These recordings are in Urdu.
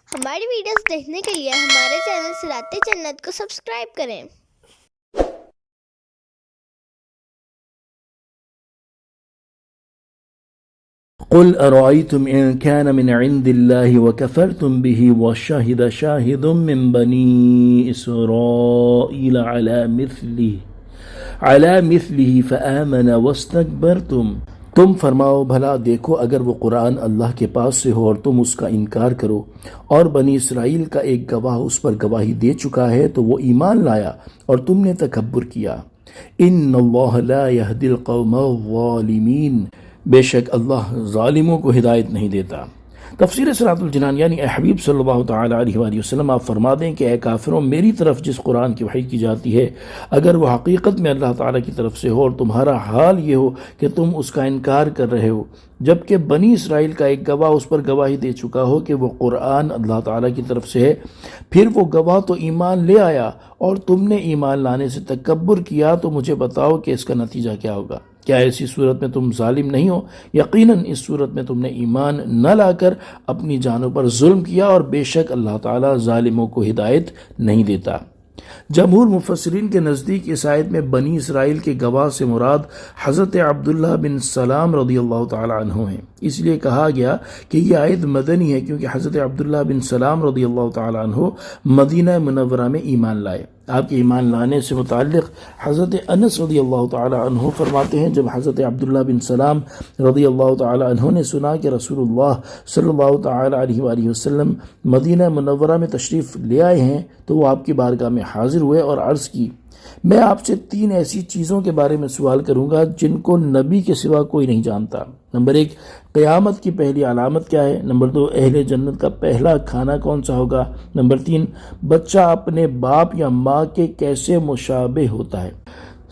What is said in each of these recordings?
ہماری ویڈیوز دیکھنے کے لیے ہمارے چینل صراط جنت کو سبسکرائب کریں۔ قل أرأيتم إن كان من عند الله وكفرتم به وشهد شاهد من بني إسرائيل على مثله فآمن واستكبرتم۔ تم فرماؤ بھلا دیکھو اگر وہ قرآن اللہ کے پاس سے ہو اور تم اس کا انکار کرو اور بنی اسرائیل کا ایک گواہ اس پر گواہی دے چکا ہے تو وہ ایمان لایا اور تم نے تکبر کیا۔ ان اللہ لا يهدي القوم الظالمین، بے شک اللہ ظالموں کو ہدایت نہیں دیتا۔ تفسیر صراط الجنان یعنی اے حبیب صلی اللہ تعالیٰ علیہ وآلہ وسلم آپ فرما دیں کہ اے کافروں، میری طرف جس قرآن کی وحی کی جاتی ہے اگر وہ حقیقت میں اللہ تعالیٰ کی طرف سے ہو اور تمہارا حال یہ ہو کہ تم اس کا انکار کر رہے ہو جبکہ بنی اسرائیل کا ایک گواہ اس پر گواہی دے چکا ہو کہ وہ قرآن اللہ تعالیٰ کی طرف سے ہے، پھر وہ گواہ تو ایمان لے آیا اور تم نے ایمان لانے سے تکبر کیا، تو مجھے بتاؤ کہ اس کا نتیجہ کیا ہوگا؟ کیا ایسی صورت میں تم ظالم نہیں ہو؟ یقیناً اس صورت میں تم نے ایمان نہ لا کر اپنی جانوں پر ظلم کیا، اور بے شک اللہ تعالیٰ ظالموں کو ہدایت نہیں دیتا۔ جمہور مفسرین کے نزدیک اس آیت میں بنی اسرائیل کے گواہ سے مراد حضرت عبداللہ بن سلام رضی اللہ تعالیٰ عنہ ہیں۔ اس لیے کہا گیا کہ یہ آیت مدنی ہے کیونکہ حضرت عبداللہ بن سلام رضی اللہ تعالیٰ عنہ مدینہ منورہ میں ایمان لائے۔ آپ کے ایمان لانے سے متعلق حضرت انس رضی اللہ تعالیٰ عنہ فرماتے ہیں، جب حضرت عبداللہ بن سلام رضی اللہ تعالیٰ عنہ نے سنا کہ رسول اللہ صلی اللہ تعالیٰ علیہ وآلہ وسلم مدینہ منورہ میں تشریف لے آئے ہیں تو وہ آپ کی بارگاہ میں حاضر ہوئے اور عرض کی، میں آپ سے 3 ایسی چیزوں کے بارے میں سوال کروں گا جن کو نبی کے سوا کوئی نہیں جانتا۔ نمبر 1، قیامت کی پہلی علامت کیا ہے؟ نمبر 2، اہل جنت کا پہلا کھانا کون سا ہوگا؟ نمبر 3، بچہ اپنے باپ یا ماں کے کیسے مشابہ ہوتا ہے؟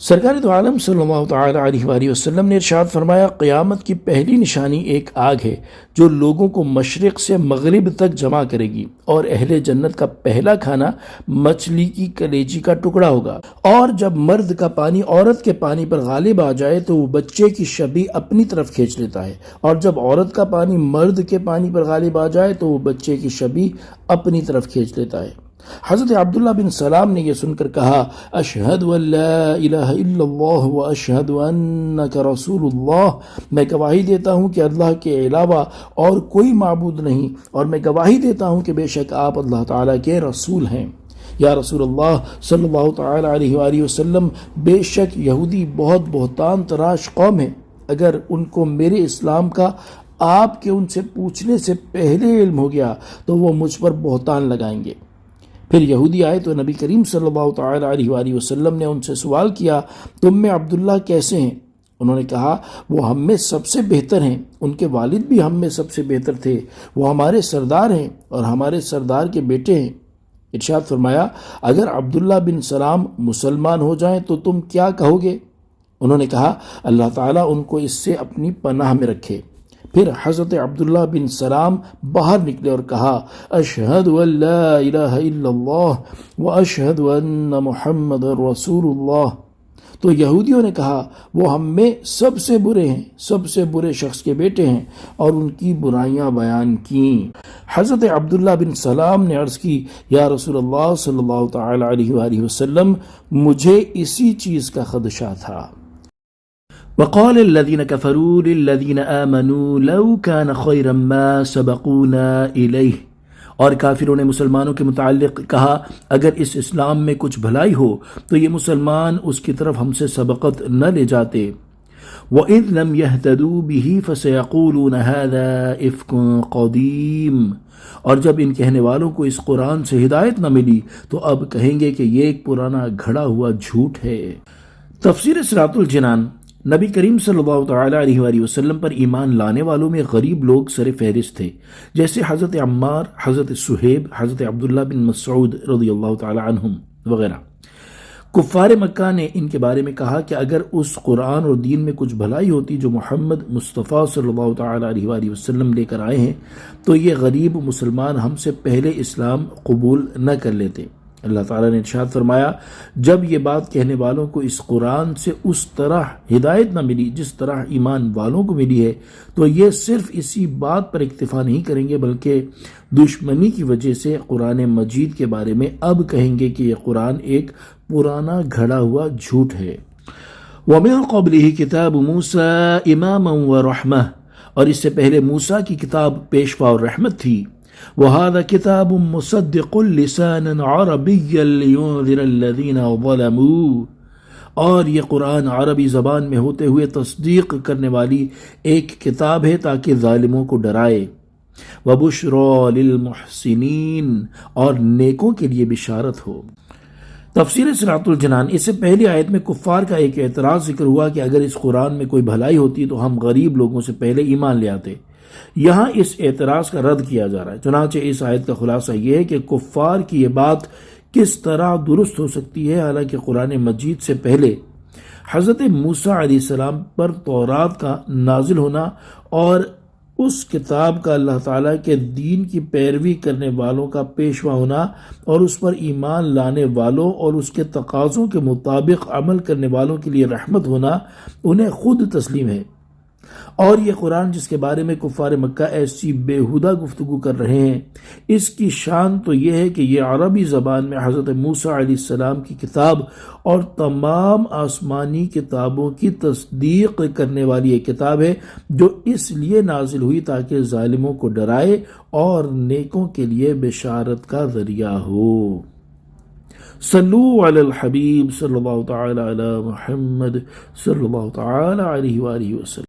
سرکار دو عالم صلی اللہ تعالیٰ علیہ وآلہ وسلم نے ارشاد فرمایا، قیامت کی پہلی نشانی ایک آگ ہے جو لوگوں کو مشرق سے مغرب تک جمع کرے گی، اور اہل جنت کا پہلا کھانا مچھلی کی کلیجی کا ٹکڑا ہوگا، اور جب مرد کا پانی عورت کے پانی پر غالب آ جائے تو وہ بچے کی شبیہ اپنی طرف کھینچ لیتا ہے، اور جب عورت کا پانی مرد کے پانی پر غالب آ جائے تو وہ بچے کی شبیہ اپنی طرف کھینچ لیتا ہے۔ حضرت عبداللہ بن سلام نے یہ سن کر کہا، اشہد ان لا الہ الا اللہ و اشہد انک رسول اللہ، میں گواہی دیتا ہوں کہ اللہ کے علاوہ اور کوئی معبود نہیں، اور میں گواہی دیتا ہوں کہ بے شک آپ اللہ تعالیٰ کے رسول ہیں۔ یا رسول اللہ صلی اللہ تعالیٰ علیہ وآلہ وسلم، بے شک یہودی بہت بہتان تراش قوم ہے، اگر ان کو میرے اسلام کا آپ کے ان سے پوچھنے سے پہلے علم ہو گیا تو وہ مجھ پر بہتان لگائیں گے۔ پھر یہودی آئے تو نبی کریم صلی اللہ تعالیٰ علیہ وآلہ وسلم نے ان سے سوال کیا، تم میں عبداللہ کیسے ہیں؟ انہوں نے کہا، وہ ہم میں سب سے بہتر ہیں، ان کے والد بھی ہم میں سب سے بہتر تھے، وہ ہمارے سردار ہیں اور ہمارے سردار کے بیٹے ہیں۔ ارشاد فرمایا، اگر عبداللہ بن سلام مسلمان ہو جائیں تو تم کیا کہو گے؟ انہوں نے کہا، اللہ تعالیٰ ان کو اس سے اپنی پناہ میں رکھے۔ پھر حضرت عبداللہ بن سلام باہر نکلے اور کہا، اشہد ان لا الہ الا اللہ و اشہد ان محمد رسول اللہ۔ تو یہودیوں نے کہا، وہ ہم میں سب سے برے ہیں، سب سے برے شخص کے بیٹے ہیں، اور ان کی برائیاں بیان کیں۔ حضرت عبداللہ بن سلام نے عرض کی، یا رسول اللہ صلی اللہ تعالیٰ علیہ وآلہ وسلم، مجھے اسی چیز کا خدشہ تھا۔ وقال الذين كفروا للذين آمنوا لو كان خيرا ما سبقونا إليه، اور کافروں نے مسلمانوں کے متعلق کہا، اگر اس اسلام میں کچھ بھلائی ہو تو یہ مسلمان اس کی طرف ہم سے سبقت نہ لے جاتے۔ وَإِذْ لَمْ يَهْتَدُوا بِهِ فَسَيَقُولُونَ هَذَا إِفْكٌ قَدِيمٌ، اور جب ان کہنے والوں کو اس قرآن سے ہدایت نہ ملی تو اب کہیں گے کہ یہ ایک پرانا گھڑا ہوا جھوٹ ہے۔ تفسیر صراط الجنان، نبی کریم صلی اللہ تعالیٰ علیہ وآلہ وسلم پر ایمان لانے والوں میں غریب لوگ سر فہرست تھے، جیسے حضرت عمار، حضرت سہیب، حضرت عبداللہ بن مسعود رضی اللہ تعالیٰ عنہم وغیرہ۔ کفار مکہ نے ان کے بارے میں کہا کہ اگر اس قرآن اور دین میں کچھ بھلائی ہوتی جو محمد مصطفیٰ صلی اللہ تعالیٰ علیہ وآلہ وسلم لے کر آئے ہیں تو یہ غریب مسلمان ہم سے پہلے اسلام قبول نہ کر لیتے۔ اللہ تعالیٰ نے ارشاد فرمایا جب یہ بات کہنے والوں کو اس قرآن سے اس طرح ہدایت نہ ملی جس طرح ایمان والوں کو ملی ہے تو یہ صرف اسی بات پر اکتفا نہیں کریں گے بلکہ دشمنی کی وجہ سے قرآن مجید کے بارے میں اب کہیں گے کہ یہ قرآن ایک پرانا گھڑا ہوا جھوٹ ہے۔ وَمِن قَبْلِهِ كِتَابُ مُوسَى إِمَامًا وَرَحْمَةً، اور اس سے پہلے موسیٰ کی کتاب پیشوا اور رحمت تھی۔ وَهَذَا كِتَابٌ مُصَدِّقٌ لِسَانًا عَرَبِيًّا لِيُنذِرَ الَّذِينَ ظَلَمُوا، اور یہ قرآن عربی زبان میں ہوتے ہوئے تصدیق کرنے والی ایک کتاب ہے تاکہ ظالموں کو ڈرائے۔ وَبُشْرَى لِلْمُحْسِنِينَ، اور نیکوں کے لیے بشارت ہو۔ تفسیر صراط الجنان، اس سے پہلی آیت میں کفار کا ایک اعتراض ذکر ہوا کہ اگر اس قرآن میں کوئی بھلائی ہوتی تو ہم غریب لوگوں سے پہلے ایمان لے آتے۔ یہاں اس اعتراض کا رد کیا جا رہا ہے۔ چنانچہ اس آیت کا خلاصہ یہ ہے کہ کفار کی یہ بات کس طرح درست ہو سکتی ہے، حالانکہ قرآن مجید سے پہلے حضرت موسیٰ علیہ السلام پر تورات کا نازل ہونا اور اس کتاب کا اللہ تعالیٰ کے دین کی پیروی کرنے والوں کا پیشوا ہونا اور اس پر ایمان لانے والوں اور اس کے تقاضوں کے مطابق عمل کرنے والوں کے لیے رحمت ہونا انہیں خود تسلیم ہے۔ اور یہ قرآن جس کے بارے میں کفار مکہ ایسی بےہودہ گفتگو کر رہے ہیں، اس کی شان تو یہ ہے کہ یہ عربی زبان میں حضرت موسیٰ علیہ السلام کی کتاب اور تمام آسمانی کتابوں کی تصدیق کرنے والی ایک کتاب ہے جو اس لیے نازل ہوئی تاکہ ظالموں کو ڈرائے اور نیکوں کے لیے بشارت کا ذریعہ ہو۔ صلو علی الحبیب صلی اللہ تعالی علی محمد صلی اللہ تعالی علیہ وآلہ وسلم۔